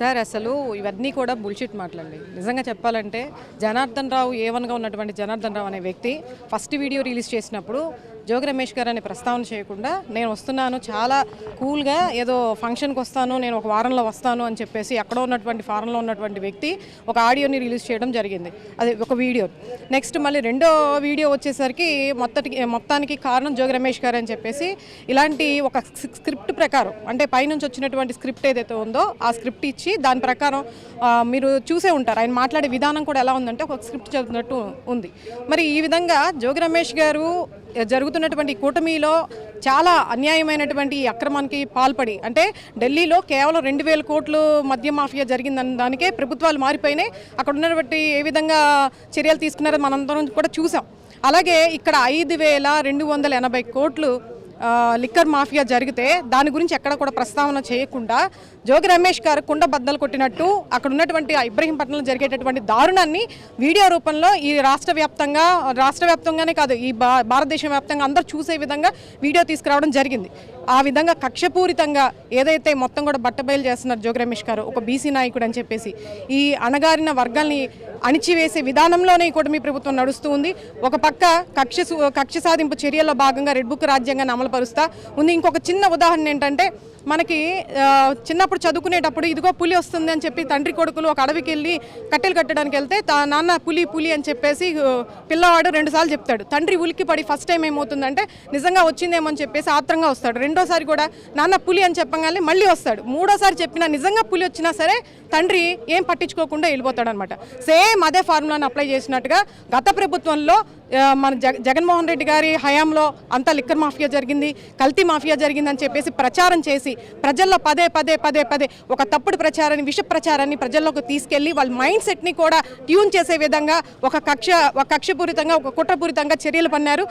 Sir అసలు ఇవన్నీ కూడా బుల్షిట్ మాటలండి. నిజంగా చెప్పాలంటే జనార్దన్ రావు ఏవన్గా ఉన్నటువంటి జనార్దన్ రావు అనే వ్యక్తి ఫస్ట్ వీడియో రిలీజ్ చేసినప్పుడు జోగి రమేష్ గారు అనే ప్రస్తావన చేయకుండా నేను వస్తున్నాను చాలా కూల్గా ఏదో ఫంక్షన్కి వస్తాను, నేను ఒక వారంలో వస్తాను అని చెప్పేసి ఎక్కడో ఉన్నటువంటి ఫారెన్లో ఉన్నటువంటి వ్యక్తి ఒక ఆడియోని రిలీజ్ చేయడం జరిగింది. అది ఒక వీడియో. నెక్స్ట్ మళ్ళీ రెండో వీడియో వచ్చేసరికి మొత్తానికి కారణం జోగి రమేష్ గారు అని చెప్పేసి ఇలాంటి ఒక స్క్రిప్ట్ ప్రకారం అంటే పైనుంచి వచ్చినటువంటి స్క్రిప్ట్ ఏదైతే ఉందో ఆ స్క్రిప్ట్ ఇచ్చి దాని ప్రకారం మీరు చూసే ఉంటారు. ఆయన మాట్లాడే విధానం కూడా ఎలా ఉందంటే ఒక స్క్రిప్ట్ చదువుతున్నట్టు ఉంది. మరి ఈ విధంగా జోగి రమేష్ గారు జరుగుతున్నటువంటి కూటమిలో చాలా అన్యాయమైనటువంటి ఈ అక్రమానికి పాల్పడి అంటే ఢిల్లీలో కేవలం 2,000 కోట్లు మద్య మాఫియా జరిగిందన్న దానికే ప్రభుత్వాలు మారిపోయినాయి. అక్కడ ఉన్నటువంటి ఏ విధంగా చర్యలు తీసుకున్నారో మనందరం కూడా చూసాం. అలాగే ఇక్కడ 5,280 కోట్లు లిక్కర్ మాఫియా జరిగితే దాని గురించి ఎక్కడ కూడా ప్రస్తావన చేయకుండా జోగి రమేష్ గారు కుండ బద్దలు కొట్టినట్టు అక్కడ ఉన్నటువంటి ఇబ్రహీంపట్నంలో జరిగేటటువంటి దారుణాన్ని వీడియో రూపంలో ఈ రాష్ట్ర వ్యాప్తంగానే కాదు ఈ భారతదేశం వ్యాప్తంగా అందరూ చూసే విధంగా వీడియో తీసుకురావడం జరిగింది. ఆ విధంగా కక్షపూరితంగా ఏదైతే మొత్తం కూడా బట్టబయలు చేస్తున్నారు జోగి రమేష్ గారు ఒక బీసీ నాయకుడు అని చెప్పేసి ఈ అణగారిన వర్గాల్ని అణిచివేసే విధానంలోనే కూడా మీ ప్రభుత్వం నడుస్తూ ఉంది. ఒక పక్క కక్ష సాధింపు చర్యల్లో భాగంగా రెడ్ బుక్ రాజ్యాంగాన్ని అమలుపరుస్తా ఉంది. ఇంకొక చిన్న ఉదాహరణ ఏంటంటే మనకి చిన్నప్పుడు చదువుకునేటప్పుడు ఇదిగో పులి వస్తుంది అని చెప్పి తండ్రి కొడుకులు ఒక అడవికి వెళ్ళి కట్టెలు కట్టడానికి వెళ్తే నాన్న పులి పులి అని చెప్పేసి పిల్లవాడు 2 సార్లు చెప్తాడు. తండ్రి ఉలికి పడి ఫస్ట్ టైం ఏమవుతుందంటే నిజంగా వచ్చిందేమో అని చెప్పేసి ఆత్రంగా వస్తాడు. రెండోసారి కూడా నాన్న పులి అని చెప్పగానే మళ్ళీ వస్తాడు. మూడోసారి చెప్పినా నిజంగా పులి వచ్చినా సరే తండ్రి ఏం పట్టించుకోకుండా వెళ్ళిపోతాడు అనమాట. సేమ్ అదే ఫార్ములాని అప్లై చేసినట్టుగా గత ప్రభుత్వంలో మన జగన్మోహన్ రెడ్డి గారి హయాంలో అంతా లిక్కర్ మాఫియా జరిగింది, కల్తీ మాఫియా జరిగిందని చెప్పేసి ప్రచారం చేసి ప్రజల్లో పదే ఒక తప్పుడు ప్రచారాన్ని విష ప్రచారాన్ని ప్రజల్లోకి తీసుకెళ్లి వాళ్ళ మైండ్ సెట్ని కూడా ట్యూన్ చేసే విధంగా ఒక కక్షపూరితంగా ఒక కుట్రపూరితంగా చర్యలు పన్నారు.